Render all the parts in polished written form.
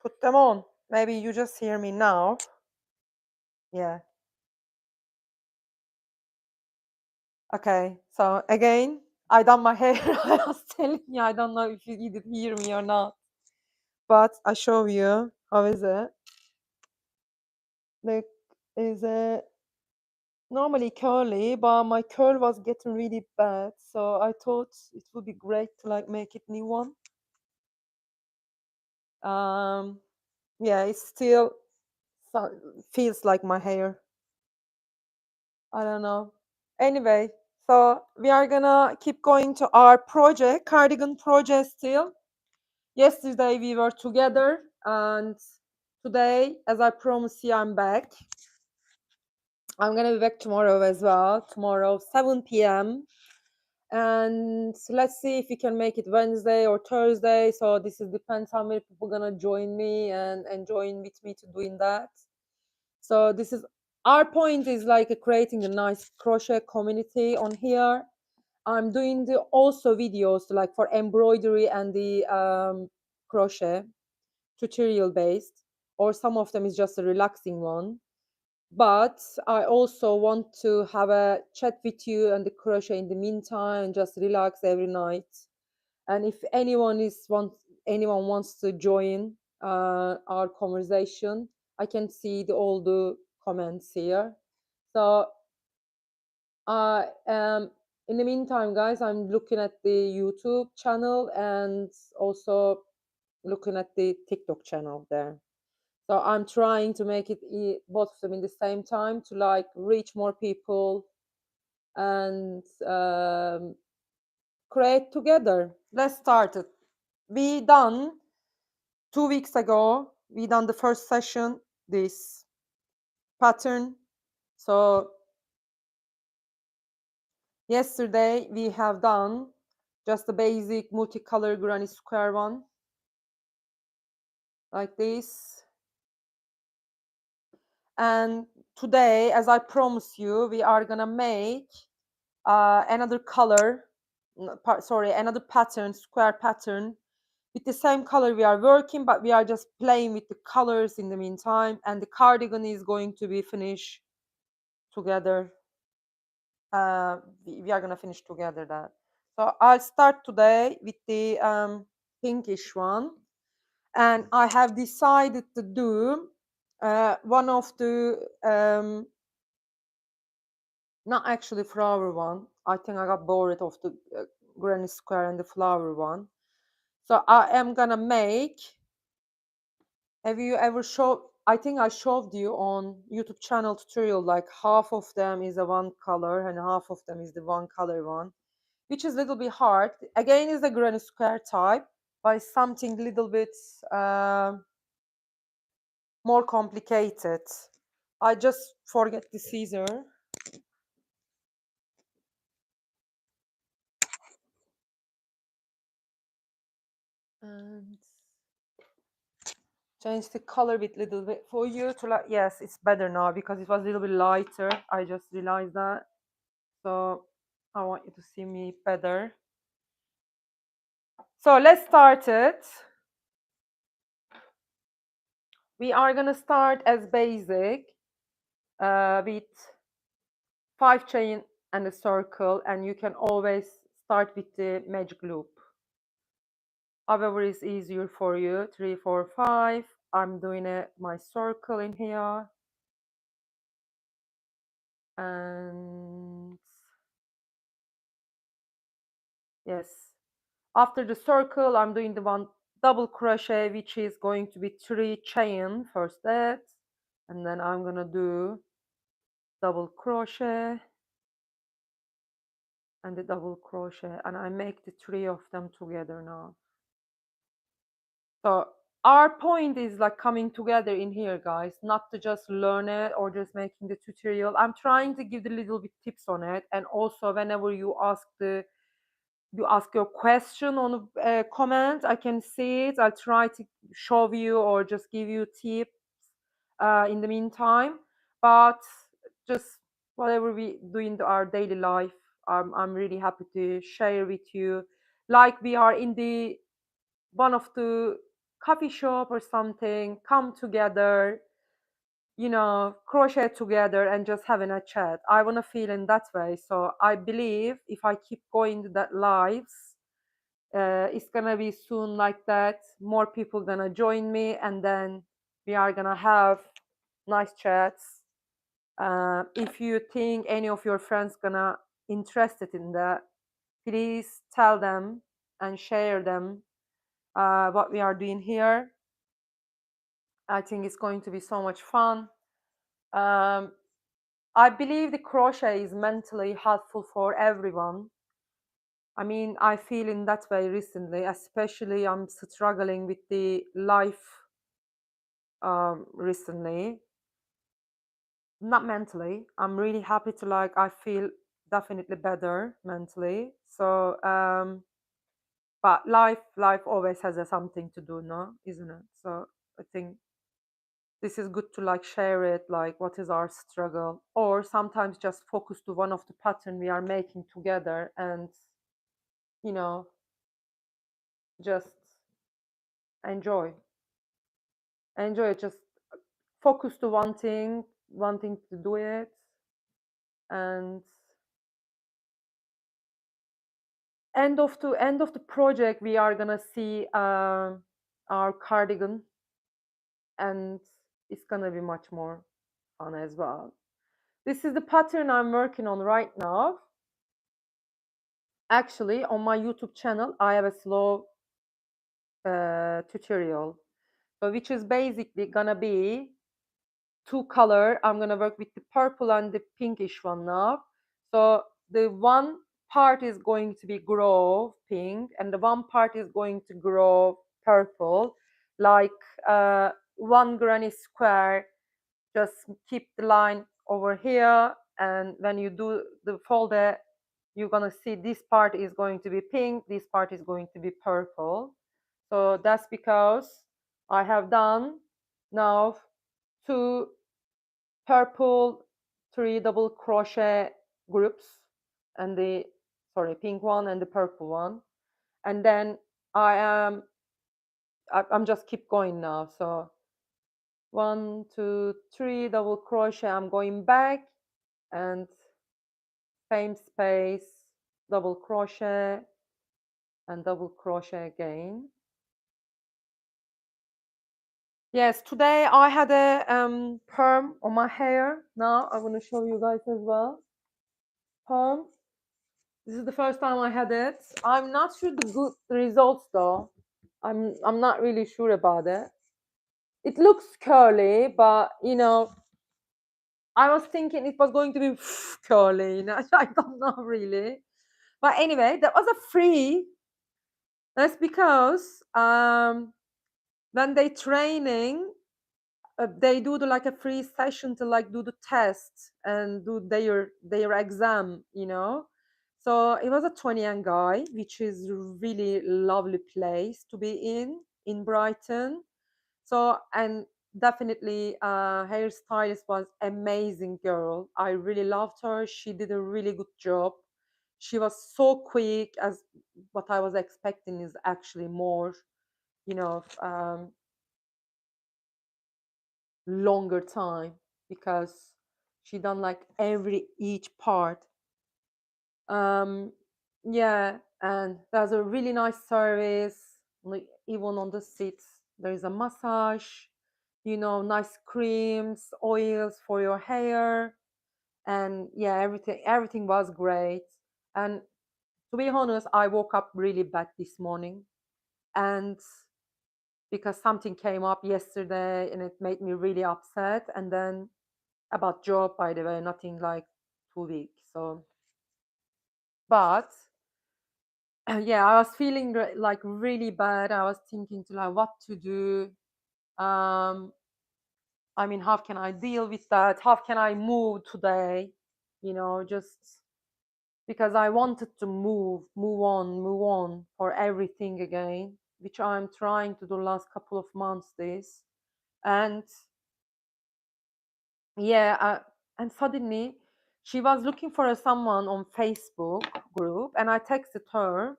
put them on. Maybe you just hear me now. Yeah. Okay, so again, I done my hair. I was telling you, I don't know if you did hear me or not, but I show you how is it. Look, is it normally curly, but my curl was getting really bad, so I thought it would be great to like make it new one. Yeah, it still feels like my hair. I don't know. Anyway, so we are gonna keep going to our project, cardigan project still. Yesterday we were together, and today, as I promised you, I'm back. I'm gonna be back tomorrow as well. Tomorrow, 7 p.m. And let's see if we can make it Wednesday or Thursday. So this is depends how many people gonna join me and join with me to doing that. So this is our point is like creating a nice crochet community on here. I'm doing the also videos like for embroidery and the crochet tutorial based, or some of them is just a relaxing one. But I also want to have a chat with you and the crochet in the meantime and just relax every night. And if anyone wants to join our conversation, I can see all the comments here. So in the meantime, guys, I'm looking at the YouTube channel and also looking at the TikTok channel there. So I'm trying to make it both of them in the same time to like reach more people and create together. Let's start it. We done 2 weeks ago. We done the first session, this pattern. So yesterday we have done just the basic multicolor granny square one, like this. And today, as I promised you, we are gonna make another color, another pattern, square pattern with the same color we are working, but we are just playing with the colors in the meantime. And the cardigan is going to be finished together. We are gonna finish together that. So I'll start today with the pinkish one, and I have decided to do one of the not actually flower one. I think I got bored of the granny square and the flower one. So I am gonna make. Have you ever showed? I think I showed you on YouTube channel tutorial. Like half of them is a one color and half of them is the one color one, which is a little bit hard. Again, is the granny square type, but it's something little bit more complicated. I just forget the scissor. And change the color bit little bit for you to like, yes, it's better now because it was a little bit lighter. I just realized that. So I want you to see me better. So let's start it. We are gonna start as basic with 5 chain and a circle, and you can always start with the magic loop. However is easier for you. 3, 4, 5. I'm doing my circle in here. And yes, after the circle, I'm doing the one double crochet, which is going to be 3 chain first that, and then I'm gonna do double crochet and the double crochet, and I make the 3 of them together now. So our point is like coming together in here, guys, not to just learn it or just making the tutorial. I'm trying to give the little bit tips on it, and also whenever you ask your question on a comment, I can see it. I'll try to show you or just give you tips in the meantime. But just whatever we do in our daily life, I'm really happy to share with you. Like we are in the one of the coffee shop or something, come together, you know, crochet together and just having a chat. I want to feel in that way. So I believe if I keep going to that lives, it's gonna be soon like that. More people gonna join me, and then we are gonna have nice chats. If you think any of your friends gonna interested in that, please tell them and share them what we are doing here. I think it's going to be so much fun. Um, I believe the crochet is mentally helpful for everyone. I mean, I feel in that way recently, especially I'm struggling with the life recently. Not mentally. I'm really happy to like, I feel definitely better mentally. So, but life always has a something to do, no, isn't it? So I think this is good to like share it, like what is our struggle, or sometimes just focus to one of the pattern we are making together, and you know, just enjoy, enjoy it. Just focus to one thing, wanting to do it, and end of the project, we are gonna see our cardigan, and it's gonna be much more fun as well. This is the pattern I'm working on right now. Actually, on my YouTube channel, I have a slow tutorial, so which is basically gonna be two color. I'm gonna work with the purple and the pinkish one now. So the one part is going to be grow pink, and the one part is going to grow purple, like one granny square. Just keep the line over here, and when you do the folder, you're gonna see this part is going to be pink, this part is going to be purple. So that's because I have done now two purple 3 double crochet groups, and the sorry, pink one and the purple one, and then I'm just keep going now. So 1 2 3 double crochet, I'm going back, and same space, double crochet and double crochet again. Yes, today I had a perm on my hair. Now I want to show you guys as well. Perm. This is the first time I had it. I'm not sure the good results though. I'm not really sure about it. It looks curly, but you know, I was thinking it was going to be curly. You know, I don't know really. But anyway, that was a free. That's because when they training, they do the like a free session to like do the test and do their exam, you know. So it was a 20 guy, which is really lovely place to be in Brighton. So, and definitely hairstylist was amazing girl. I really loved her. She did a really good job. She was so quick, as what I was expecting is actually more, you know, longer time, because she done like every each part. um yeah, and there's a really nice service, like even on the seats there is a massage, you know, nice creams, oils for your hair, and yeah, everything was great. And to be honest, I woke up really bad this morning, and because something came up yesterday and it made me really upset, and then about job, by the way, nothing like 2 weeks. So, but yeah, I was feeling like really bad. I was thinking to like what to do. Um, I mean, how can I deal with that? How can I move today? You know, just because I wanted to move on for everything again, which I'm trying to do last couple of months. This, and yeah, and suddenly she was looking for someone on Facebook group, and I texted her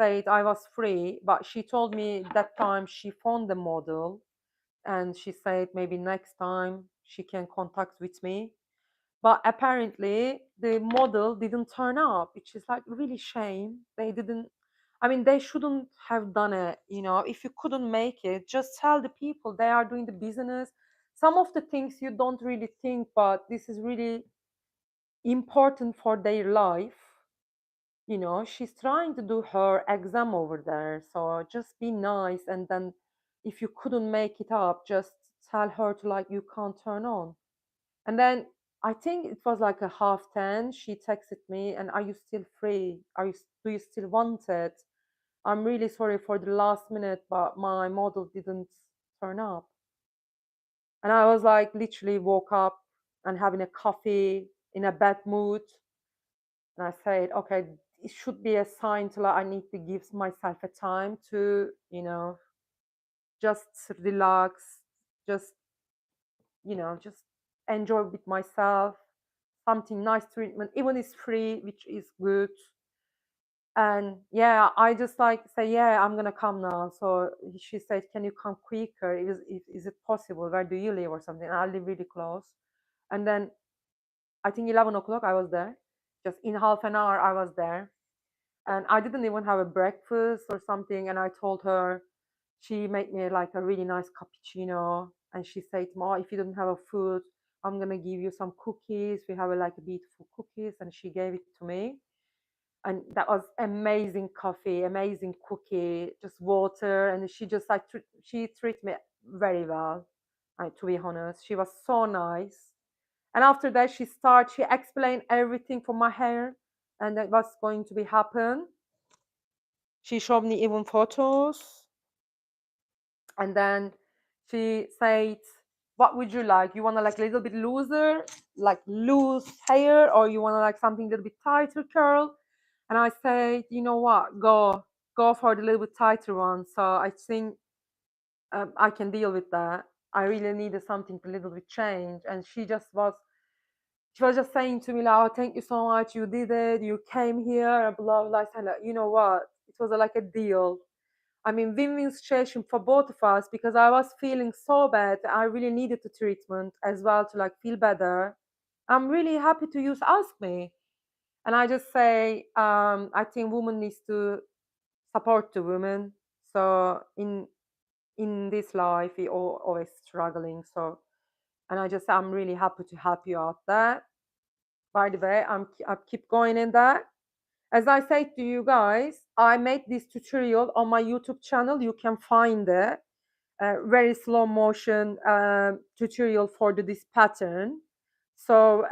said I was free, but she told me that time she found the model, and she said maybe next time she can contact with me. But apparently the model didn't turn up, which is like really shame. They didn't. I mean, they shouldn't have done it. You know, if you couldn't make it, just tell the people they are doing the business. Some of the things you don't really think, but this is really important for their life. You know, she's trying to do her exam over there, so just be nice. And then if you couldn't make it up, just tell her to like you can't turn on. And then I think it was like a 10:30. She texted me, and are you still free? Do you still want it? I'm really sorry for the last minute, but my model didn't turn up. And I was like, literally woke up and having a coffee in a bad mood. And I said, okay, it should be a sign to like I need to give myself a time to, just relax, just, just enjoy with myself, something nice treatment, even it's free, which is good. And yeah, I just like say, yeah, I'm gonna come now. So she said, can you come quicker? Is it possible? Where do you live or something? I live really close. And then I think 11 o'clock I was there. Just in half an hour I was there. And I didn't even have a breakfast or something. And I told her, she made me like a really nice cappuccino. And she said, Ma, if you don't have a food, I'm gonna give you some cookies. We have like a beautiful cookies. And she gave it to me. And that was amazing coffee, amazing cookie, just water. And she just like, she treated me very well. To be honest, she was so nice. And after that, she explained everything for my hair and that was going to be happen. She showed me even photos. And then she said, what would you like? You want to like a little bit looser, like loose hair, or you want to like something a little bit tighter curl? And I said, you know what, go for the little bit tighter one. So I think I can deal with that. I really needed something a little bit change. And she was just saying to me, like, oh, thank you so much, you did it, you came here, and blah, blah. I said, like, you know what, it was like a deal. I mean, win-win situation for both of us because I was feeling so bad. I really needed the treatment as well to like feel better. I'm really happy to use Ask Me. And I just say, I think women needs to support the women. So in this life, we all always struggling. So, and I just, I'm really happy to help you out there. By the way, I keep going in that. As I said to you guys, I made this tutorial on my YouTube channel. You can find it. Very slow motion tutorial for this pattern. So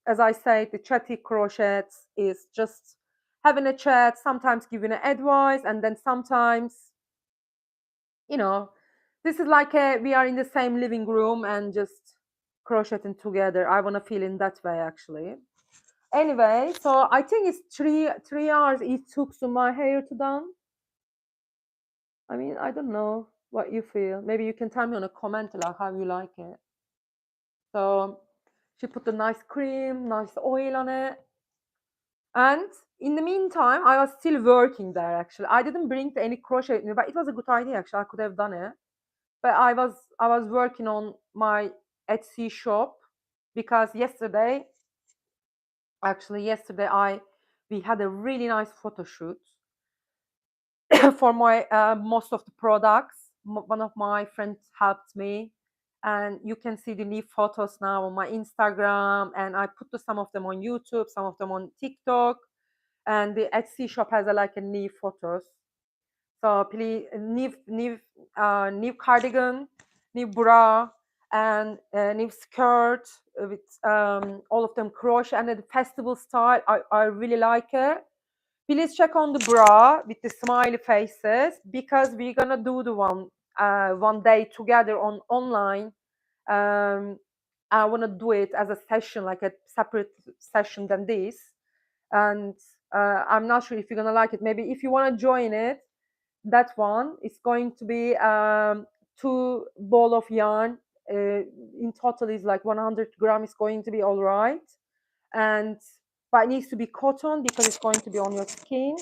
as I said, the Chatty Crochet is just having a chat, sometimes giving an advice, and then sometimes, you know, this is like we are in the same living room and just crocheting together. I want to feel in that way actually. Anyway, so I think it's three hours it took to my hair to done. I mean, I don't know what you feel. Maybe you can tell me on a comment like how you like it. So she put a nice cream, nice oil on it. And in the meantime, I was still working there actually. I didn't bring any crochet with me, but it was a good idea actually. I could have done it. But I was working on my Etsy shop because yesterday we had a really nice photo shoot for my most of the products. One of my friends helped me, and you can see the new photos now on my Instagram. And I put some of them on YouTube, some of them on TikTok, and the Etsy shop has like a new photos. So please, new cardigan, new bra, and new skirt with all of them crochet and the festival style. I really like it. Please check on the bra with the smiley faces because we're gonna do the one day together on online. Um, I wanna do it as a session, like a separate session than this. And I'm not sure if you're gonna like it. Maybe if you wanna join it, that one is going to be two ball of yarn. In total is like 100 grams. Is going to be all right, and but it needs to be cotton because it's going to be on your skin.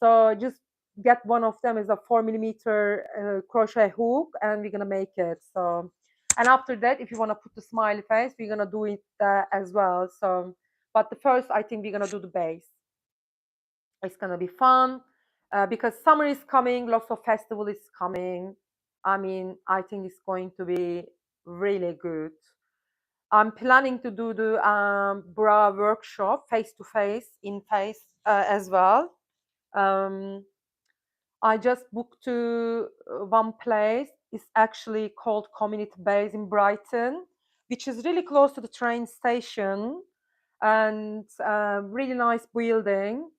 So just get one of them is a 4 millimeter crochet hook, and we're gonna make it. So, and after that, if you wanna put the smiley face, we're gonna do it as well. So, but the first, I think we're gonna do the base. It's gonna be fun because summer is coming, lots of festival is coming. I mean, I think it's going to be really good. I'm planning to do the bra workshop face to face in face as well. Um, I just booked to one place. It's actually called Community Base in Brighton, which is really close to the train station and really nice building.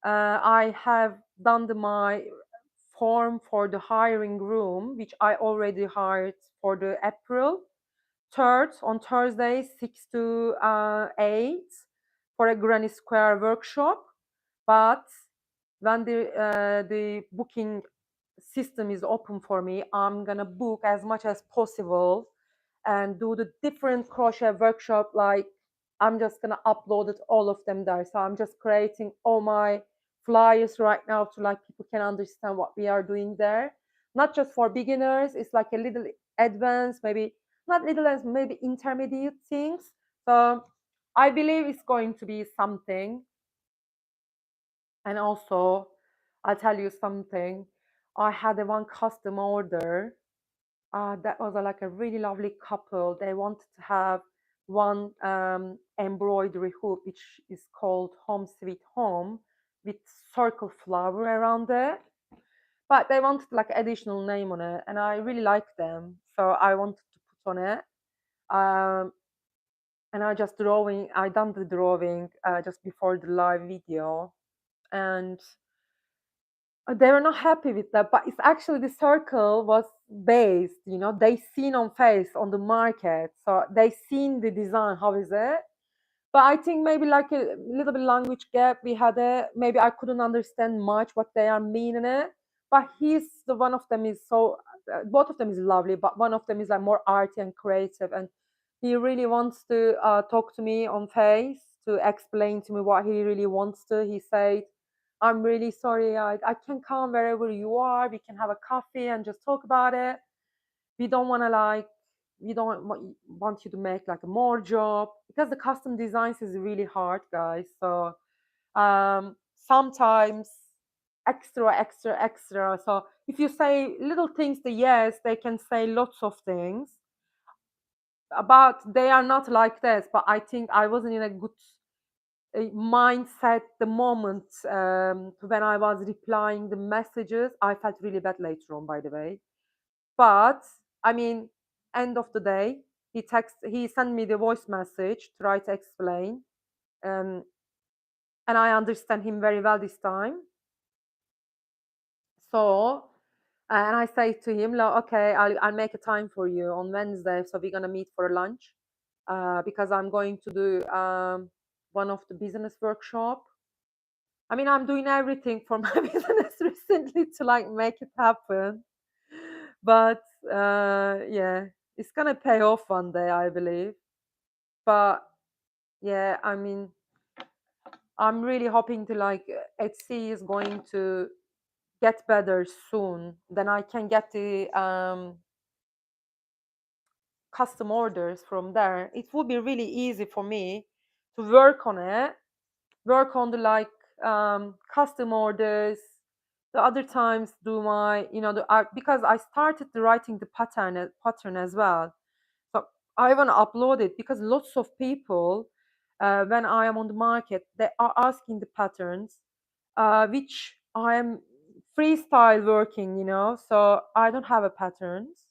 I have done my form for the hiring room, which I already hired for the April 3rd on Thursday, 6 to 8 for a Granny Square workshop. But when the booking system is open for me, I'm gonna book as much as possible and do the different crochet workshop. Like I'm just gonna upload it all of them there. So I'm just creating all my flyers right now to like people can understand what we are doing there. Not just for beginners, it's like a little advanced, maybe not little as maybe intermediate things. So I believe it's going to be something. And also, I'll tell you something. I had a one custom order. That was like a really lovely couple. They wanted to have one embroidery hoop, which is called Home Sweet Home, with circle flower around it. But they wanted like additional name on it, and I really liked them, so I wanted to put on it. Um, and I done the drawing just before the live video, and they were not happy with that, but it's actually the circle was based, they seen on face on the market, so they seen the design, how is it? But I think maybe like a little bit language gap we had it. Maybe I couldn't understand much what they are meaning it. But he's the one of them is so both of them is lovely, but one of them is like more arty and creative, and he really wants to talk to me on face to explain to me what he really wants to. He said, "I'm really sorry, I can come wherever you are. We can have a coffee and just talk about it. We don't want to like we don't want you to make like a more job because the custom designs is really hard, guys. So sometimes extra. So if you say little things to yes, they can say lots of things. But they are not like this. But I think I wasn't in a good mindset the moment when I was replying the messages. I felt really bad later on, by the way. But I mean, end of the day, he sent me the voice message to try to explain, um, and I understand him very well this time. So, and I say to him, like, okay, I'll make a time for you on Wednesday, so we're gonna meet for lunch, because I'm going to do one of the business workshop. I mean, I'm doing everything for my business recently to like make it happen. But yeah, it's gonna pay off one day, I believe. But yeah, I mean, I'm really hoping to like Etsy is going to get better soon. Then I can get the custom orders from there. It would be really easy for me to work on it, work on the like custom orders. The other times do my, the art because I started the writing the pattern as well. So I want to upload it because lots of people, when I am on the market, they are asking the patterns, which I am freestyle working, so I don't have a patterns.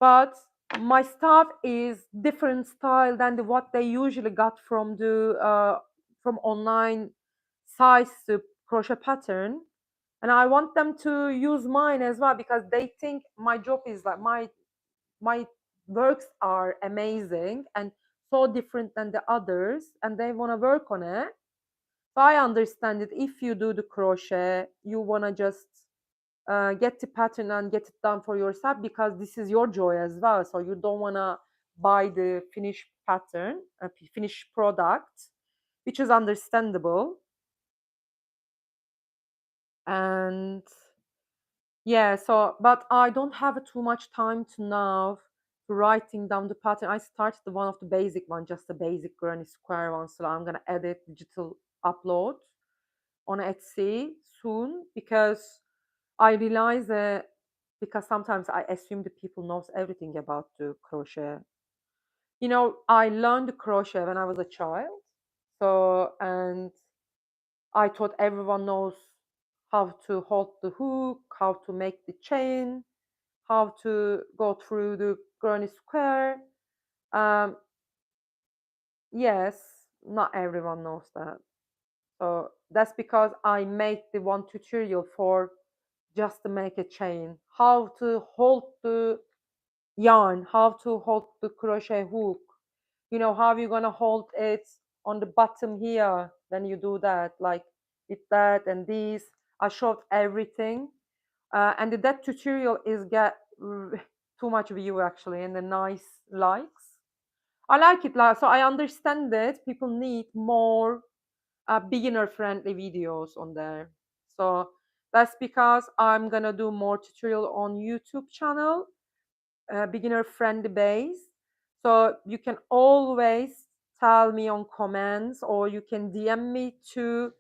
But my stuff is different style than what they usually got from online sites to crochet pattern, and I want them to use mine as well because they think my job is like my works are amazing and so different than the others, and they want to work on it. So I understand it. If you do the crochet, you want to just get the pattern and get it done for yourself because this is your joy as well. So you don't want to buy the finished pattern, finished product, which is understandable. And yeah, so but I don't have too much time to now to writing down the pattern. I started the one of the basic one, just a basic granny square one. So I'm gonna edit digital upload on Etsy soon because I realize that because sometimes I assume the people knows everything about the crochet. You know, I learned the crochet when I was a child. So and I thought everyone knows how to hold the hook, how to make the chain, how to go through the granny square. Um, yes, not everyone knows that. So that's because I made the one tutorial for just to make a chain, how to hold the yarn, how to hold the crochet hook, you know, how you're gonna hold it on the bottom here when you do that, like with that and this. I showed everything, and that tutorial is get too much view actually and the nice likes. I like it, like so I understand that people need more beginner friendly videos on there. So that's because I'm gonna do more tutorial on YouTube channel, beginner friendly base. So you can always tell me on comments or you can DM me to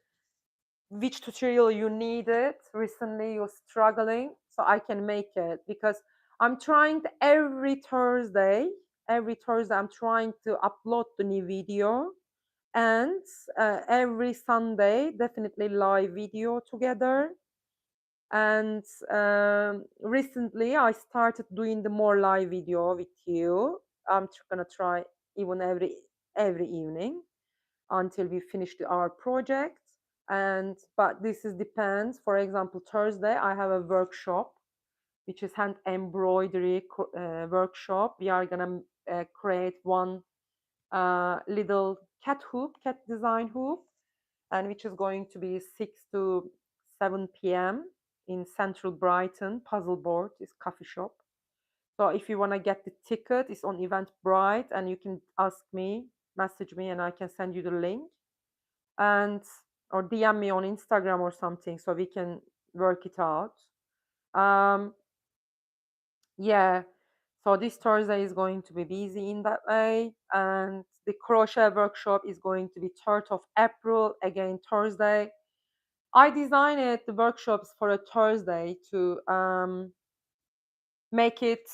which tutorial you needed recently you're struggling so I can make it because I'm trying to every Thursday I'm trying to upload the new video and every Sunday definitely live video together. And recently I started doing the more live video with you. I'm gonna try even every evening until we finish our project. And but this is depends. For example, Thursday I have a workshop which is hand embroidery workshop. We are gonna create one little cat design hoop, and which is going to be 6 to 7 p.m. in Central Brighton. Puzzle Board is coffee shop. So if you want to get the ticket, it's on Eventbrite, and you can ask me, message me, and I can send you the link, and or DM me on Instagram or something, so we can work it out. Um, yeah. So this Thursday is going to be busy in that way, and the crochet workshop is going to be 3rd of April, again Thursday. I designed the workshops for a Thursday to make it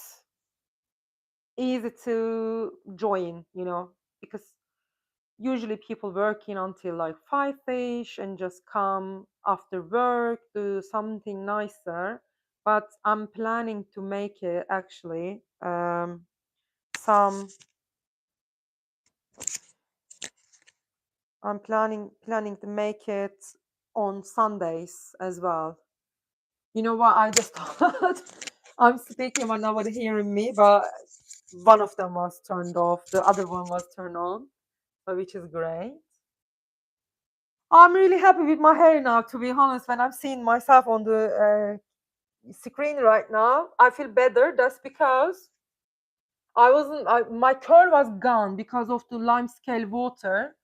easy to join, you know, because usually people working until like 5ish and just come after work, do something nicer. But I'm planning to make it actually some. I'm planning to make it on Sundays as well. You know what? I just thought I'm speaking when nobody hearing me, but one of them was turned off, the other one was turned on, which is great. I'm really happy with my hair now, to be honest. When I'm seeing myself on the screen right now, I feel better. That's because my curl was gone because of the lime scale water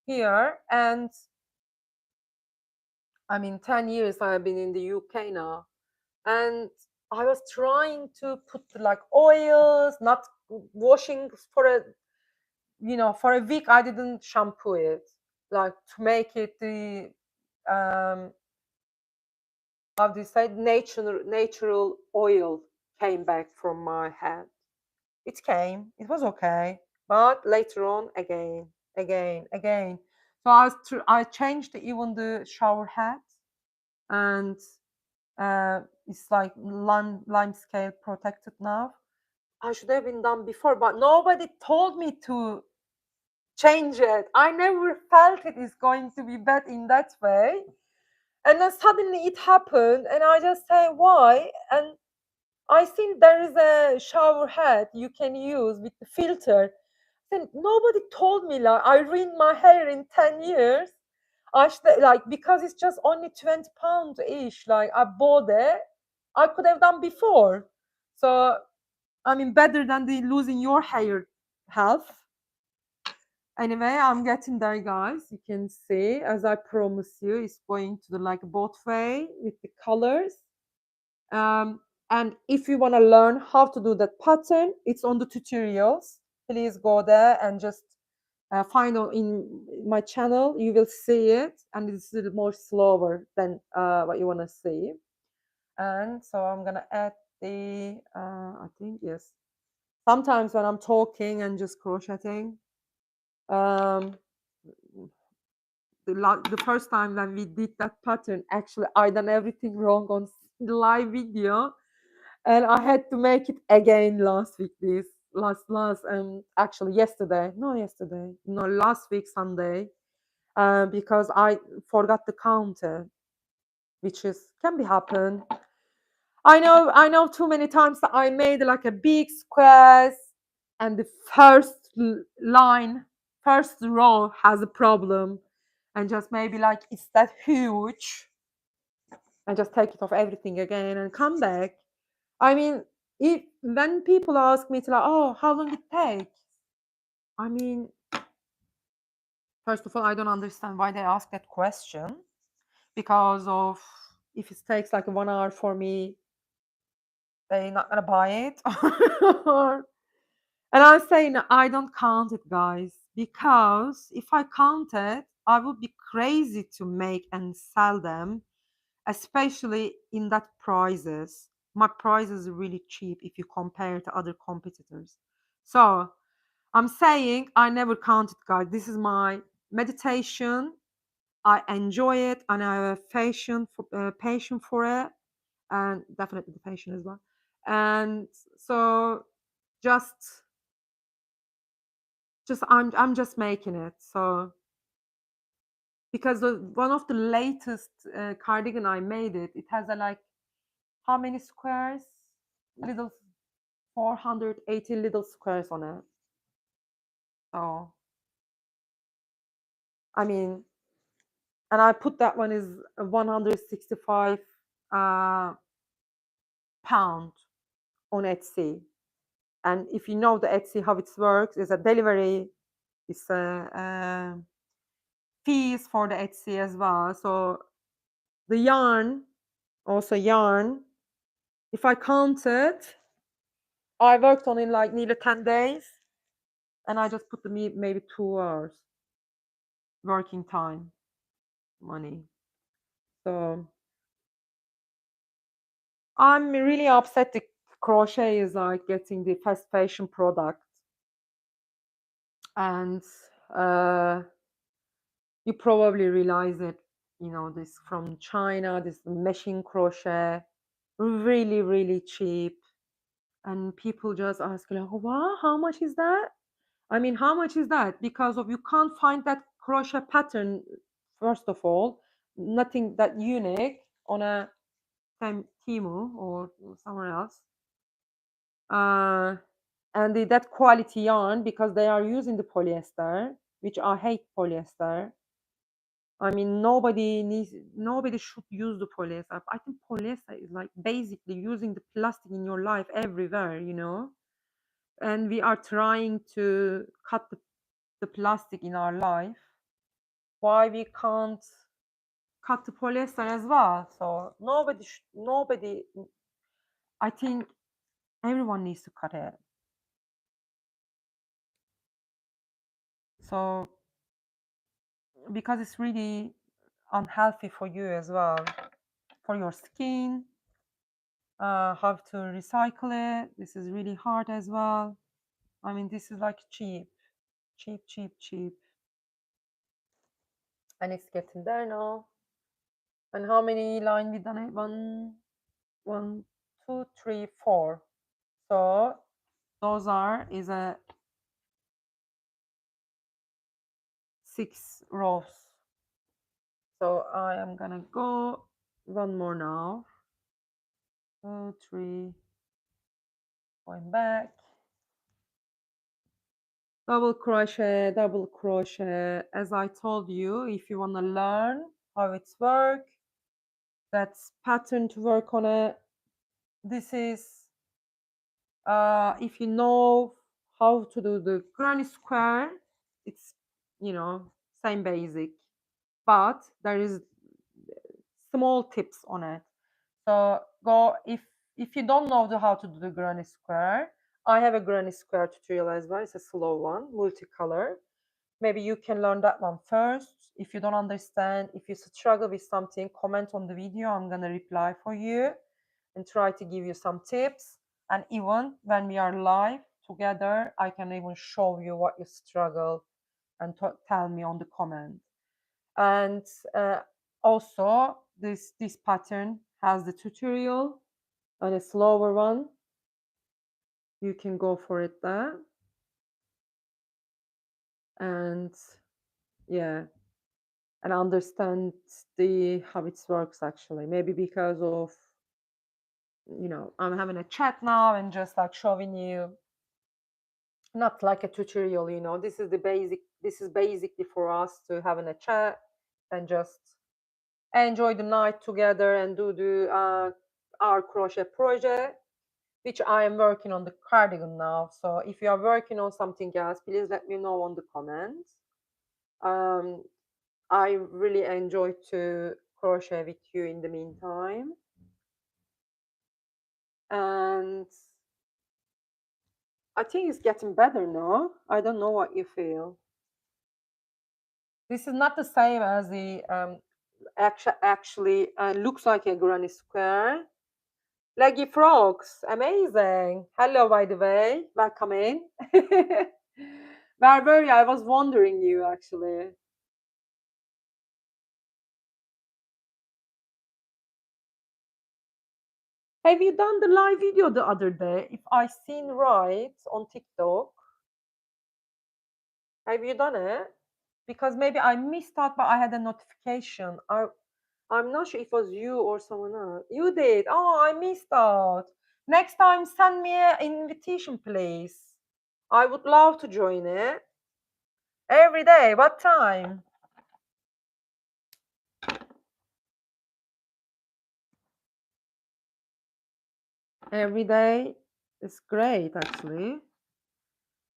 here. And I mean, 10 years I've been in the UK now. And I was trying to put like oils, not washing for for a week. I didn't shampoo it, like to make it the um how do you say, natural oil came back from my head. It came, it was okay, but later on again. So I changed even the shower head, and it's like lime scale protected now. I should have been done before, but nobody told me to change it. I never felt it is going to be bad in that way. And then suddenly it happened, and I just say, why? And I think there is a shower head you can use with the filter. Then nobody told me, like, I ruined my hair in 10 years. I should, like, because it's just only 20 pounds ish. Like, I bought it. I could have done before. So, I mean, better than the losing your hair health. Anyway, I'm getting there, guys. You can see, as I promised you, it's going to the like both way with the colors. And if you want to learn how to do that pattern, it's on the tutorials. Please go there and just find on in my channel. You will see it, and it's a little more slower than what you want to see. And so I'm gonna add the I think yes. Sometimes when I'm talking and just crocheting, um, the first time when we did that pattern, actually I done everything wrong on the live video, and I had to make it again last week. This last actually yesterday, no yesterday, no last week Sunday, because I forgot the counter, which is can be happen. I know too many times that I made like a big squares, and the first line, first row has a problem, and just maybe like it's that huge, and just take it off everything again and come back. I mean, if when people ask me to like, oh, how long it take? I mean, first of all, I don't understand why they ask that question, because of if it takes like 1 hour for me, they're not gonna buy it. And I'm saying I don't count it, guys, because if I count it, I would be crazy to make and sell them, especially in that prices. My prices are really cheap if you compare to other competitors. So I'm saying I never count it, guys. This is my meditation. I enjoy it, and I have a passion for it, and definitely the passion as well. And so just I'm just making it. So because one of the latest cardigan I made it has a like how many squares? Little 480 little squares on it. So I mean, and I put that one is 165 pound on Etsy. And if you know the Etsy how it works, is a delivery, it's a fees for the Etsy as well. So the yarn, also yarn, if I count it, I worked on it like nearly 10 days, and I just put the maybe 2 hours working time money. So I'm really upset the crochet is like getting the fast fashion product, and you probably realize it, you know, this from China, this machine crochet, really, really cheap. And people just ask like, wow, how much is that? I mean, how much is that? Because of you can't find that crochet pattern, first of all, nothing that unique on a same Timu or somewhere else. And that quality yarn, because they are using the polyester, which I hate polyester. I mean, nobody should use the polyester. I think polyester is like basically using the plastic in your life everywhere, you know. And we are trying to cut the plastic in our life. Why we can't cut the polyester as well? So nobody. I think everyone needs to cut it. So because it's really unhealthy for you as well, for your skin. Have to recycle it. This is really hard as well. I mean, this is like cheap, cheap, cheap, cheap. And it's getting there now. And how many line we done it? One, two, three, four. So those is a 6 rows. So I am gonna go one more now. 2, 3, going back. Double crochet. As I told you, if you want to learn how it's work, that's pattern to work on it. This is if you know how to do the granny square, it's you know, same basic, but there is small tips on it. So go if you don't know how to do the granny square, I have a granny square tutorial as well. It's a slow one, multicolor. Maybe you can learn that one first. If you don't understand, if you struggle with something, comment on the video. I'm gonna reply for you and try to give you some tips. And even when we are live together, I can even show you what you struggle and tell me on the comment. And also this pattern has the tutorial and a slower one. You can go for it there. And yeah, and understand the how it works actually. Maybe because of, you know, I'm having a chat now and just like showing you, not like a tutorial, you know. This is the basic, this is basically for us to having a chat and just enjoy the night together and do the our crochet project, which I am working on the cardigan now. So if you are working on something else, please let me know on the comments. um, I really enjoy to crochet with you in the meantime. And I think it's getting better now. I don't know what you feel. This is not the same as the actually looks like a granny square. Leggy frogs, amazing. Hello, by the way, welcome in. Where were you? I was wondering you actually. Have you done the live video the other day? If I seen right on TikTok, have you done it? Because maybe I missed out, but I had a notification. I'm not sure if it was you or someone else. You did. Oh, I missed out. Next time, send me an invitation, please. I would love to join it. Every day. What time? Every day is great, actually.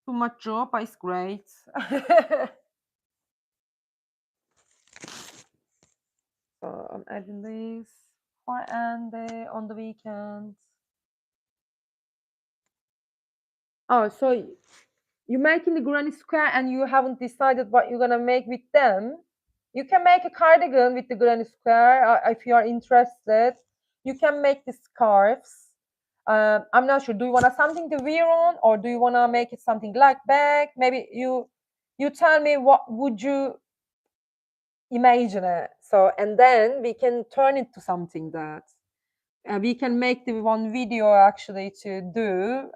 Too much job, but it's great. So I'm adding this for Andy on the weekend. Oh, so you're making the granny square and you haven't decided what you're gonna make with them. You can make a cardigan with the granny square if you are interested. You can make the scarves. I'm not sure. Do you want something to wear on, or do you want to make it something like bag? Maybe you tell me what would you imagine it. So and then we can turn it to something that we can make the one video actually to do.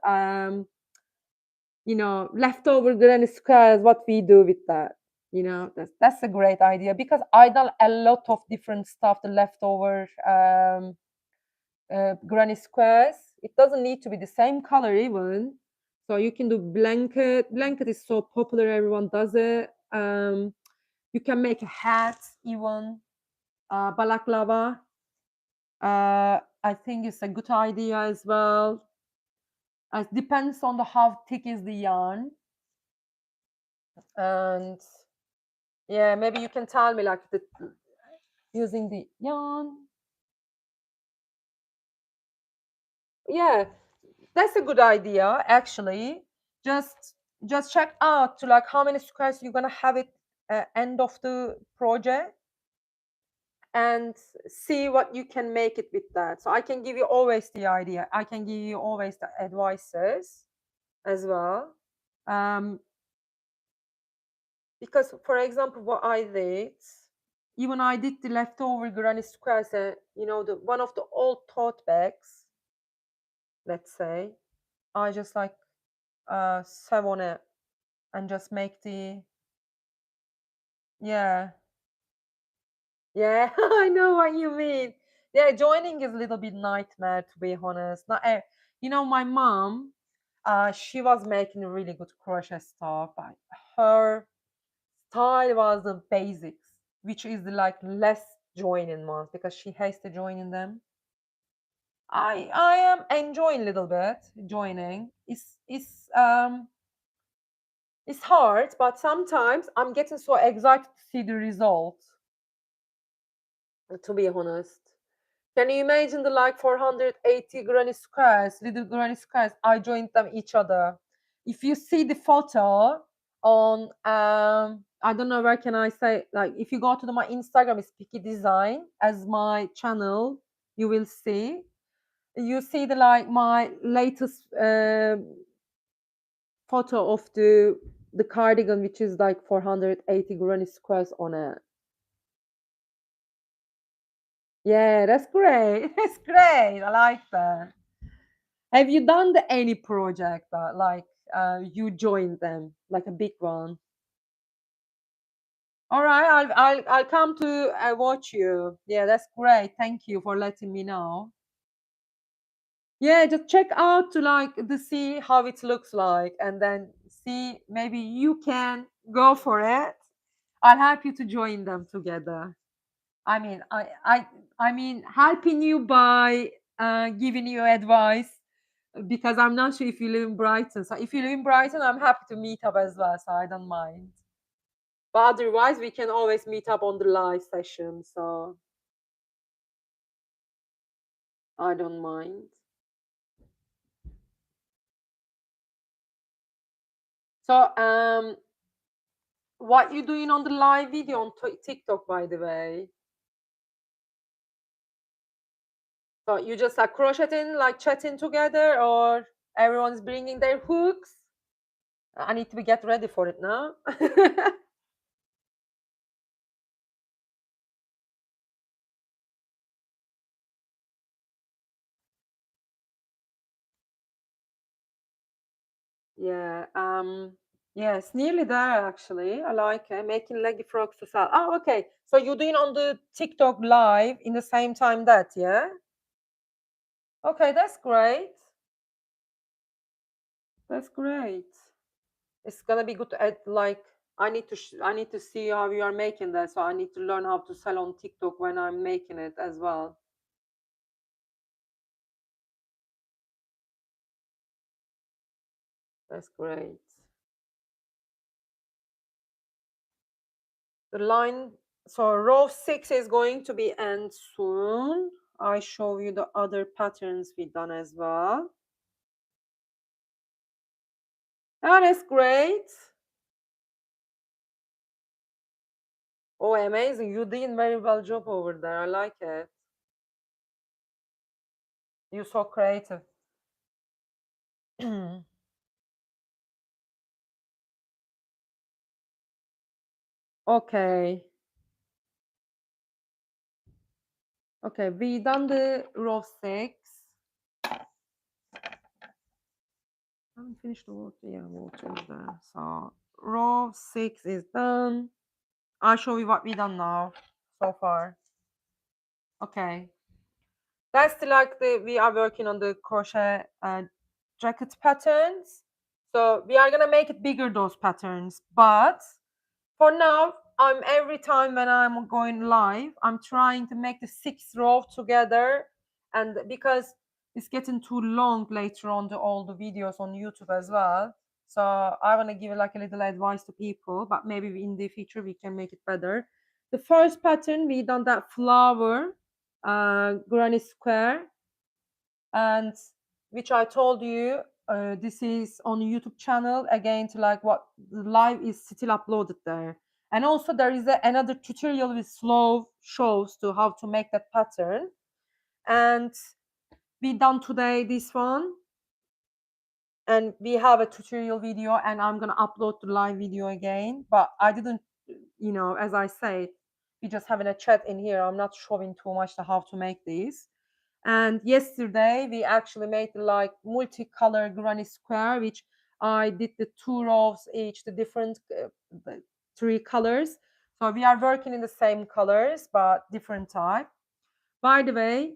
You know, leftover granny squares, what we do with that. You know, that's a great idea because I done a lot of different stuff, the leftover granny squares. It doesn't need to be the same color even. So you can do blanket. Blanket is so popular, everyone does it. You can make a hat even, balaclava. I think it's a good idea as well. It depends on the how thick is the yarn. And yeah, maybe you can tell me like the using the yarn. Yeah, that's a good idea actually. Just just check out to like how many squares you're gonna have it end of the project and see what you can make it with that. So I can give you always the idea. I can give you always the advices as well. Um, because for example, what I did, even I did the leftover granny squares, you know, the one of the old tote bags, let's say, I just like sew on it and just make the, yeah, yeah. I know what you mean. Yeah, joining is a little bit nightmare to be honest. Not you know, my mom, she was making really good crochet stuff. Her style was the basics, which is like less joining ones because she hates to join in them. I am enjoying a little bit joining. It's It's hard, but sometimes I'm getting so excited to see the result, to be honest. Can you imagine the like 480 granny squares, little granny squares? I joined them each other. If you see the photo on, I don't know where can I say, like if you go to my Instagram, it's Picky Design as my channel, you will see. You see the like my latest photo of the cardigan, which is like 480 granny squares on it. Yeah, that's great. That's great. I like that. Have you done any project that like you joined them, like a big one? All right, I'll come to watch you. Yeah, that's great. Thank you for letting me know. Yeah, just check out to like to see how it looks like, and then see maybe you can go for it. I'll help you to join them together. I mean, I mean, helping you by giving you advice because I'm not sure if you live in Brighton. So if you live in Brighton, I'm happy to meet up as well. So I don't mind. But otherwise, we can always meet up on the live session. So I don't mind. So what you doing on the live video on TikTok, by the way? So you just like crocheting, like chatting together, or everyone's bringing their hooks? I need to get ready for it now. Yeah, yes, nearly there actually. I like it. Making leggy frogs to sell. Oh, okay. So you're doing on the TikTok live in the same time that, yeah? Okay, that's great. That's great. It's gonna be good at like I need to see how you are making that, so I need to learn how to sell on TikTok when I'm making it as well. That's great. The line, so row 6 is going to be end soon. I show you the other patterns we done as well. That is great. Oh, amazing. You did very well job over there. I like it. You're so creative. Okay. Okay, we done the row 6. I haven't finished the water. Yeah, water is there. So row 6 is done. I'll show you what we done now so far. Okay. That's like we are working on the crochet jacket patterns. So we are gonna make it bigger, those patterns. But for now, I'm every time when I'm going live, I'm trying to make the 6 row together, and because it's getting too long later on all the videos on YouTube as well. So I want to give like a little advice to people, but maybe in the future we can make it better. The first pattern we done that flower granny square, and which I told you this is on YouTube channel again to like what the live is still uploaded there. And also there is another tutorial with slow shows to how to make that pattern. And we done today this one, and we have a tutorial video, and I'm gonna upload the live video again. But I didn't, you know, as I said, we just having a chat in here. I'm not showing too much to how to make this. And yesterday we actually made like multicolor granny square, which I did the 2 rows each, the different the 3 colors. So we are working in the same colors but different type. By the way,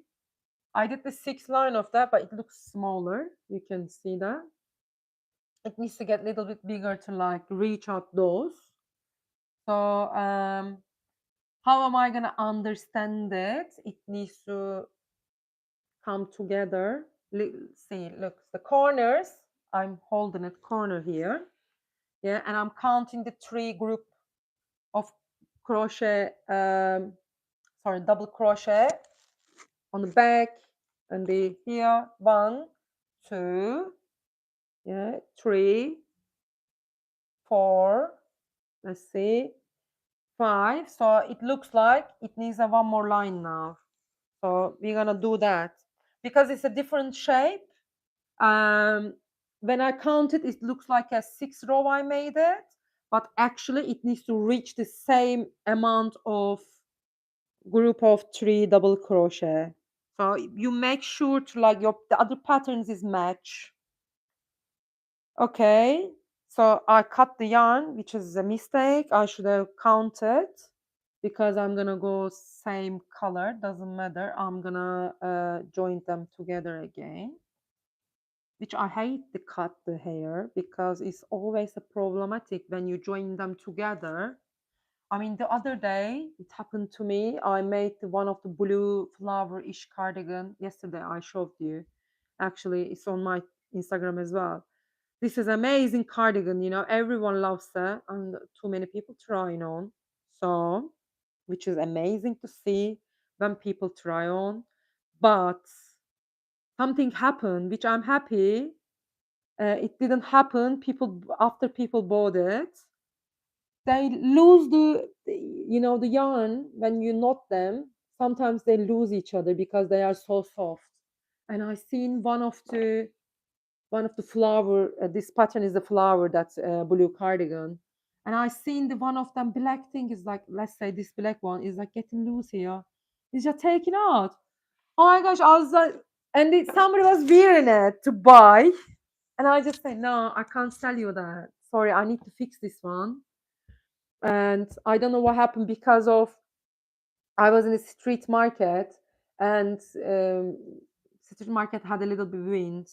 I did the 6 line of that, but it looks smaller. You can see that it needs to get a little bit bigger to like reach out those. So how am I gonna understand it? It needs to come together. See, look, the corners, I'm holding it corner here. Yeah, and I'm counting the 3 group of crochet, sorry, double crochet on the back and the here 1, 2, yeah, 3, 4. Let's see, 5. So it looks like it needs a one more line now. So we're gonna do that because it's a different shape. Um, when I counted, it looks like a 6 row I made it, but actually it needs to reach the same amount of group of 3 double crochet. So you make sure to like your the other patterns is match. Okay, so I cut the yarn, which is a mistake. I should have counted because I'm gonna go same color. Doesn't matter. I'm gonna join them together again. Which I hate to cut the hair because it's always a problematic when you join them together. I mean, the other day it happened to me. I made one of the blue flower-ish cardigan. Yesterday I showed you. Actually, it's on my Instagram as well. This is amazing cardigan. You know, everyone loves it, and too many people trying on. So, which is amazing to see when people try on. But something happened, which I'm happy it didn't happen. People after people bought it, they lose you know the yarn when you knot them. Sometimes they lose each other because they are so soft. And I seen one of the flower. This pattern is the flower that's blue cardigan. And I seen the one of them black thing is like, let's say this black one is like getting loose here. It's just taken out. Oh my gosh, I was like, and somebody was wearing it to buy. And I just say, no, I can't tell you that. Sorry, I need to fix this one. And I don't know what happened because of I was in a street market and street market had a little bit wind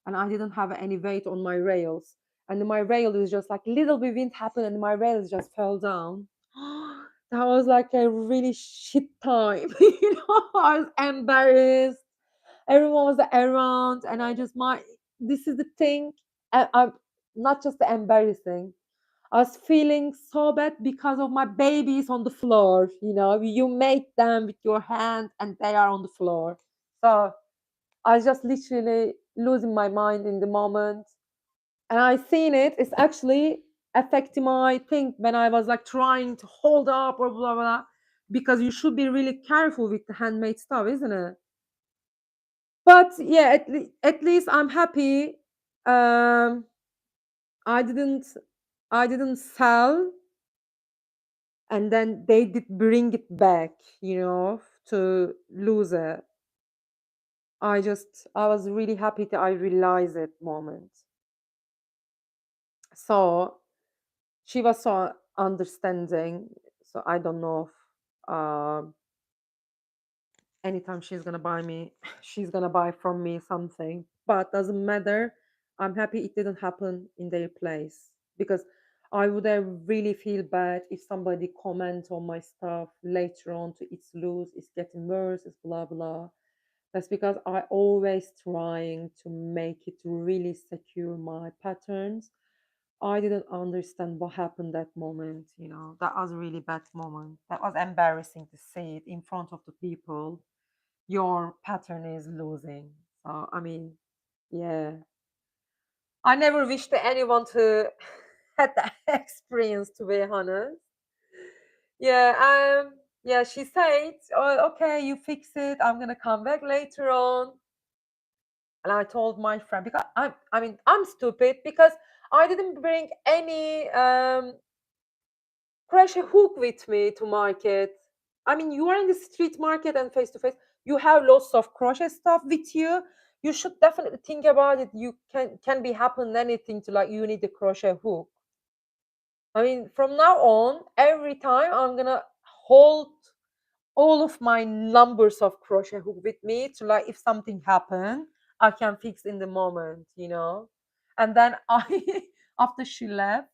and I didn't have any weight on my rails. And my rail is just like little bit wind happened and my rails just fell down. That was like a really shit time. You know, I was embarrassed. Everyone was around and I just my this is the thing. I'm not just the embarrassing. I was feeling so bad because of my babies on the floor. You know, you make them with your hand and they are on the floor. So I was just literally losing my mind in the moment. And I seen it. It's actually affecting my thing when I was like trying to hold up or blah blah. Because you should be really careful with the handmade stuff, isn't it? But yeah, at least I'm happy. Um, I didn't I didn't sell, and then they did bring it back, you know, to lose it. I was really happy that I realized it moment. So she was so understanding. So I don't know if anytime she's gonna buy me, she's gonna buy from me something. But doesn't matter. I'm happy it didn't happen in their place because I would have really feel bad if somebody comment on my stuff later on to it's loose, it's getting worse, it's blah blah. That's because I always trying to make it really secure my patterns. I didn't understand what happened that moment, you know. That was a really bad moment. That was embarrassing to see it in front of the people. Your pattern is losing. So I mean, yeah. I never wish to anyone to had that experience to be honest. Yeah, yeah, she said, oh, okay, you fix it. I'm gonna come back later on. And I told my friend because I mean I'm stupid because I didn't bring any crochet hook with me to market. I mean you are in the street market and face to face, you have lots of crochet stuff with you. You should definitely think about it. You can be happen anything to like you need a crochet hook. I mean from now on, every time I'm gonna hold all of my numbers of crochet hook with me to like if something happened I can fix in the moment, you know. And then I after she left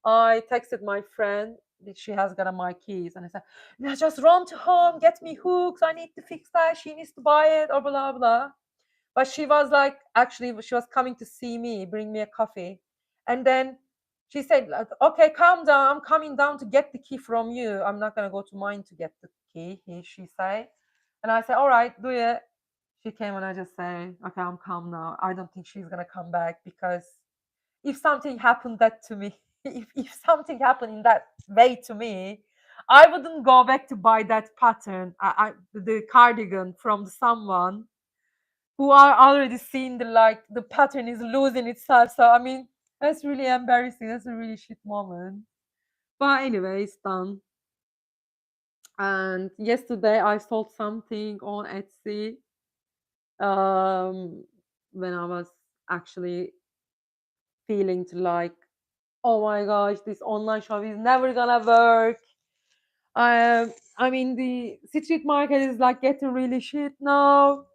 I texted my friend that she has got my keys and I said, "No, just run to home, get me hooks, I need to fix that, she needs to buy it or blah blah." But she was like actually she was coming to see me, bring me a coffee. And then She said, like, okay, calm down. I'm coming down to get the key from you. I'm not gonna go to mine to get the key. She said, and I said, all right, do it. She came and I just say, okay, I'm calm now. I don't think she's gonna come back because if something happened that to me, if something happened in that way to me, I wouldn't go back to buy that pattern, the cardigan from someone who are already seeing the like the pattern is losing itself. So I mean, that's really embarrassing. That's a really shit moment. But anyway, it's done. And yesterday I sold something on Etsy. Um, when I was actually feeling to like, oh my gosh, this online shop is never gonna work. I mean, the street market is like getting really shit now.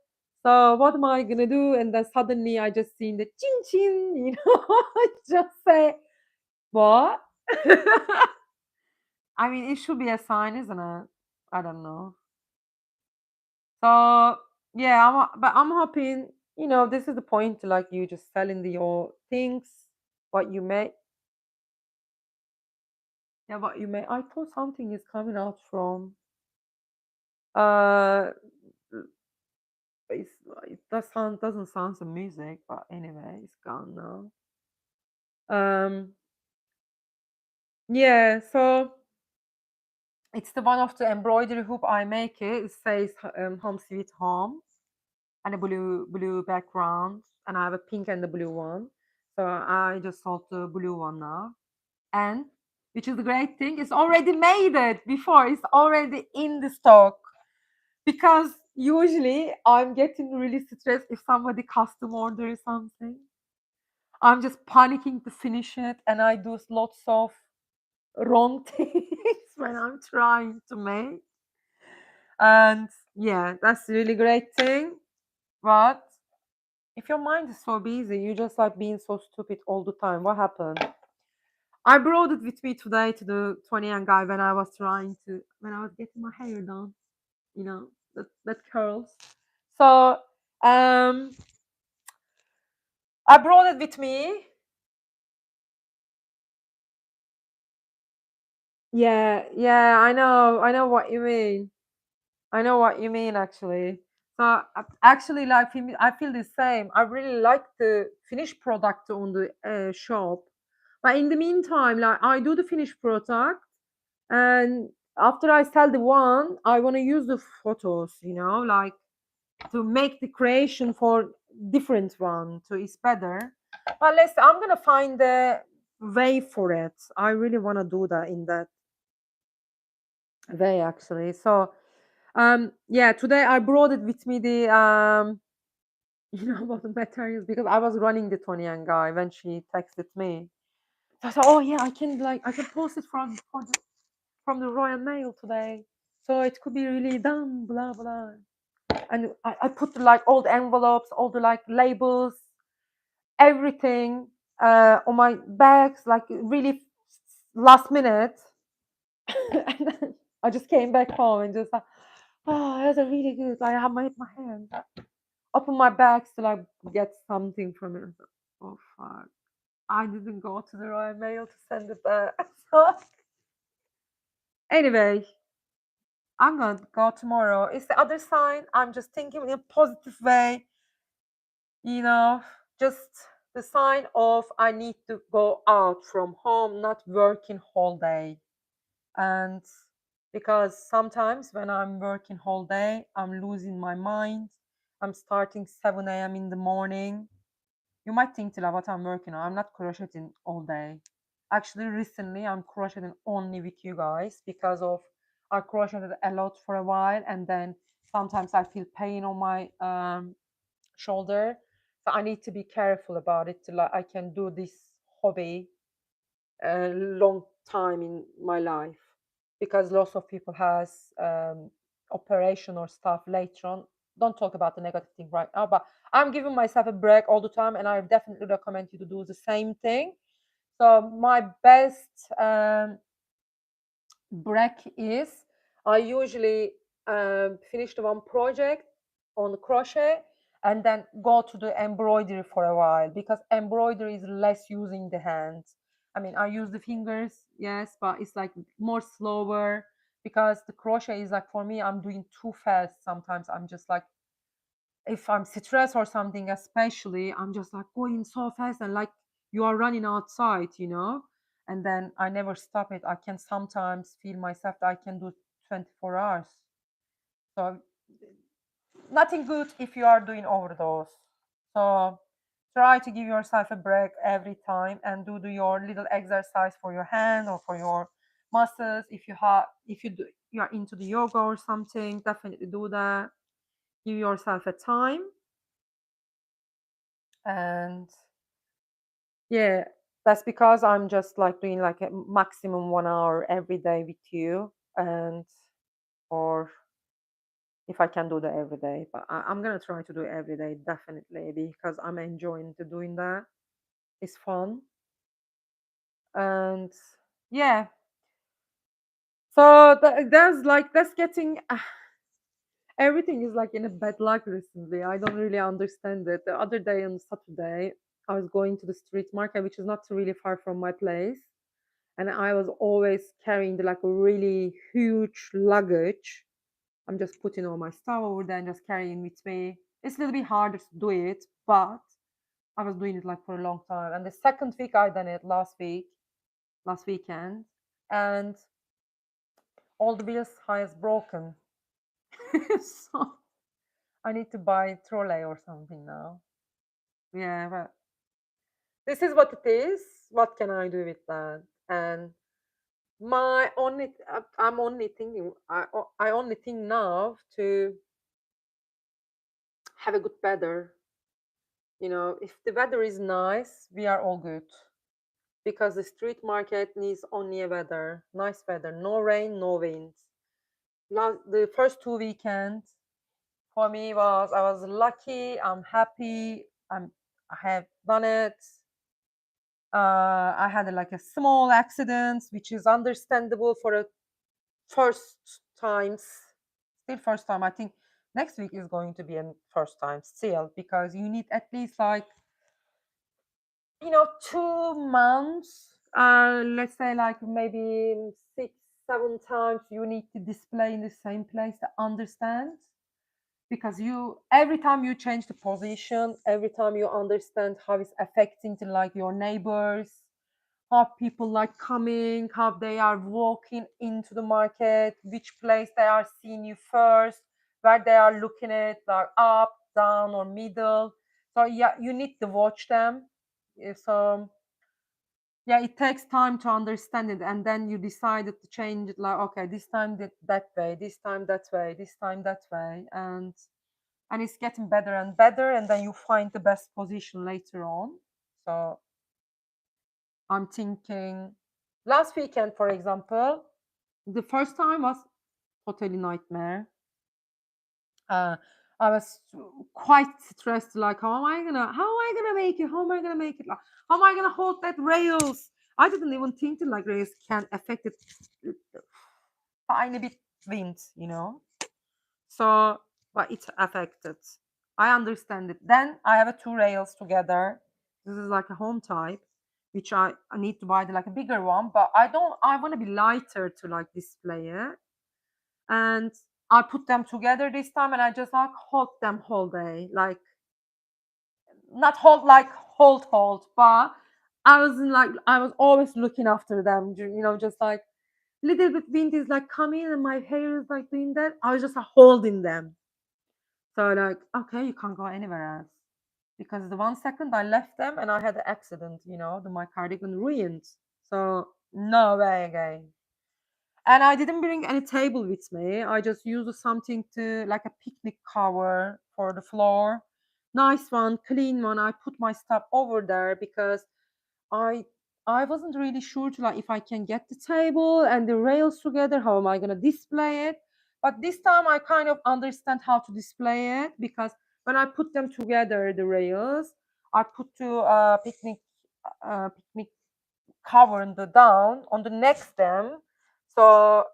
So what am I gonna do? And then suddenly I just seen the chin chin, I just say, what? I mean, it should be a sign, isn't it? I don't know. So yeah, but I'm hoping, this is the point to like you just selling your things, what you make. Yeah, what you make. I thought something is coming out from uh it's it doesn't sound some music, but anyway, it's gone now. Um yeah, so it's the one of the embroidery hoop I make it. It says home sweet home and a blue background, and I have a pink and the blue one. So I just sold the blue one now. And which is the great thing, it's already made it before, it's already in the stock. Because usually I'm getting really stressed if somebody custom orders something. I'm just panicking to finish it, and I do lots of wrong things when I'm trying to make. And yeah, that's a really great thing. But if your mind is so busy, you just like being so stupid all the time. What happened? I brought it with me today to the 20 young guy when I was getting my hair done, that curls. So I brought it with me. Yeah, yeah, I know what you mean. I know what you mean, actually. So actually, like I feel the same. I really like the finished product on the shop, but in the meantime, like I do the finished product, and after I sell the one, I want to use the photos, like to make the creation for different one, so it's better. But I'm gonna find the way for it. I really want to do that in that way, actually. So yeah, today I brought it with me, the about the materials, because I was running the Tony and guy when she texted me. So I thought, oh yeah, I can post it from the Royal Mail today, so it could be really done, blah blah. And I put like all the envelopes, all the like labels, everything on my bags, like really last minute. And then I just came back home and just like, oh, that's a really good. I have my hand. Open my bags to like get something from it. Oh fuck! I didn't go to the Royal Mail to send it back. So anyway, I'm gonna go tomorrow. It's the other sign. I'm just thinking in a positive way. You know, just the sign of I need to go out from home, not working whole day. And because sometimes when I'm working whole day, I'm losing my mind. I'm starting 7 a.m. in the morning. You might think, Tila, what I'm working on. I'm not crocheting all day. Actually, recently I'm crocheting only with you guys because of I crocheted a lot for a while, and then sometimes I feel pain on my shoulder. So I need to be careful about it till I can do this hobby a long time in my life, because lots of people has operation or stuff later on. Don't talk about the negative thing right now, but I'm giving myself a break all the time, and I definitely recommend you to do the same thing. So my best break is I usually finish the one project on the crochet and then go to the embroidery for a while, because embroidery is less using the hands. I mean, I use the fingers, yes, but it's like more slower because the crochet is like for me, I'm doing too fast. Sometimes I'm just like, if I'm stressed or something, especially, I'm just like going so fast and like you are running outside, and then I never stop it. I can sometimes feel myself that I can do 24 hours. So nothing good if you are doing overdose. So try to give yourself a break every time and do your little exercise for your hand or for your muscles. If you are into the yoga or something, definitely do that. Give yourself a time. And yeah, that's because I'm just like doing like a maximum 1 hour every day with you, and or if I can do that every day, but I'm gonna try to do it every day definitely because I'm enjoying to doing that. It's fun, and yeah. So that's getting everything is like in a bad luck recently. I don't really understand it. The other day on Saturday, I was going to the street market, which is not really far from my place, and I was always carrying like a really huge luggage. I'm just putting all my stuff over there and just carrying with me. It's a little bit harder to do it, but I was doing it like for a long time. And the second week I done it last weekend, and all the wheels has broken. So I need to buy a trolley or something now. Yeah, but this is what it is. What can I do with that? And I'm only thinking, I only think now to have a good weather. If the weather is nice, we are all good. Because the street market needs only a nice weather, no rain, no wind. The first 2 weekends for me I was lucky. I'm happy. I have done it. I had like a small accident, which is understandable for a first times. Still first time. I think next week is going to be a first time still because you need at least like 2 months, let's say like maybe 6 7 times you need to display in the same place to understand, because you every time you change the position, every time you understand how it's affecting to like your neighbors, how people like coming, how they are walking into the market, which place they are seeing you first, where they are looking at, like up, down, or middle. So yeah, you need to watch them. So yeah, it takes time to understand it, and then you decided to change it, like okay, this time that way, this time that way, this time that way, and it's getting better and better, and then you find the best position later on. So I'm thinking last weekend, for example, the first time was totally nightmare. uh I was quite stressed, like how am I gonna make it, like how am I gonna hold that rails. I didn't even think that like rails can affect it tiny bit wind. So but it's affected. I understand it. Then I have a two rails together. This is like a home type, which I need to buy like a bigger one, but I want to be lighter to like display it. And I put them together this time, and I just like hold them whole day, like not hold like hold, but I was always looking after them, just like little bit wind is like coming and my hair is like doing that. I was just like holding them. So like, okay, you can't go anywhere else. Because the 1 second I left them and I had an accident, my cardigan ruined. So no way again. And I didn't bring any table with me. I just used something to like a picnic cover for the floor. Nice one, clean one. I put my stuff over there because I I wasn't really sure to like if I can get the table and the rails together. How am I gonna display it? But this time I kind of understand how to display it, because when I put them together, the rails, I put to picnic cover on the down on the next stem. So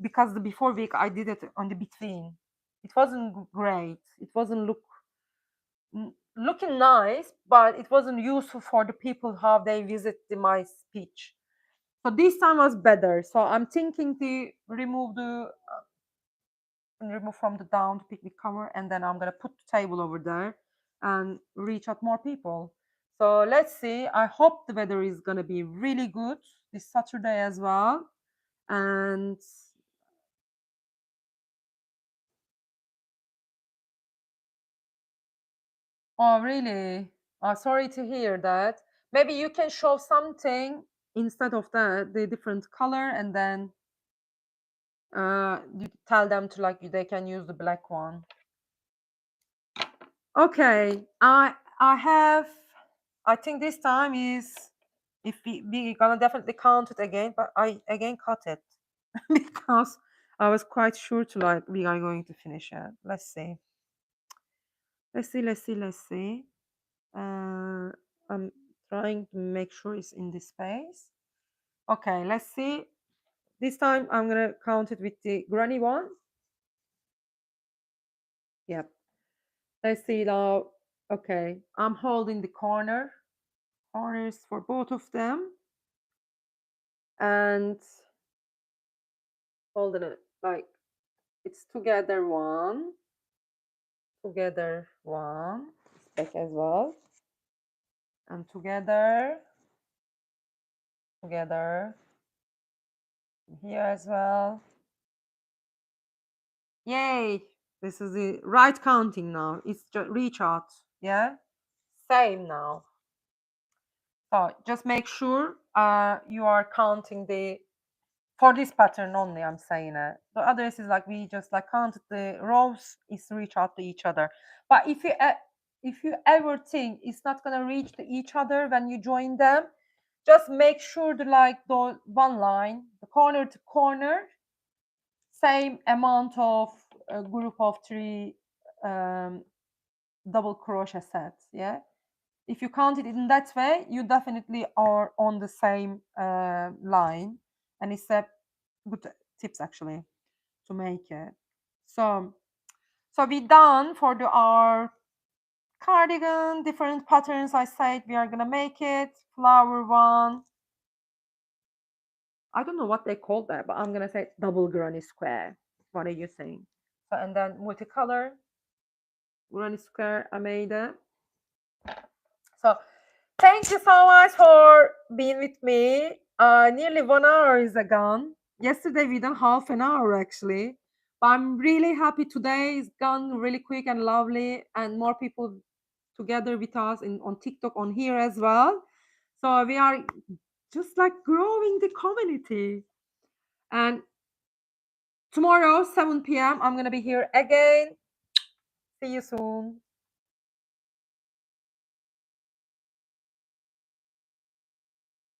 because the before week I did it on the between, it wasn't great. It wasn't look looking nice, but it wasn't useful for the people how they visit my speech. So this time was better. So I'm thinking to remove from the down to picnic cover, and then I'm gonna put the table over there and reach out more people. So let's see. I hope the weather is gonna be really good this Saturday as well. And oh, really? Sorry to hear that. Maybe you can show something instead of that, the different color, and then you tell them to like they can use the black one. Okay, I have. I think this time is if we gonna definitely count it again, but I again cut it because I was quite sure to like we are going to finish it. Let's see. Let's see. I'm trying to make sure it's in this space. Okay, let's see. This time I'm gonna count it with the granny one. Yep. Let's see now. Okay, I'm holding the corners for both of them, and holding it like it's together one, back as well, and together here as well. Yay! This is the right counting now. It's just reach out. Yeah, same now. So just make sure you are counting the for this pattern only. I'm saying it. The others is like we just like counted the rows is reach out to each other. But if you ever think it's not gonna reach to each other when you join them, just make sure to like the one line, the corner to corner, same amount of group of three um, double crochet sets. Yeah, if you count it in that way, you definitely are on the same line, and it's a good tips actually to make it. So we done for our cardigan, different patterns. I said we are gonna make it flower one. I don't know what they call that, but I'm gonna say double granny square. What do you think? So and then multicolor granny square. I made it. So thank you so much for being with me. Nearly 1 hour is gone. Yesterday we done half an hour actually. But I'm really happy today. It's gone really quick and lovely, and more people together with us on TikTok on here as well. So we are just like growing the community. And tomorrow, 7 p.m., I'm gonna be here again. See you soon.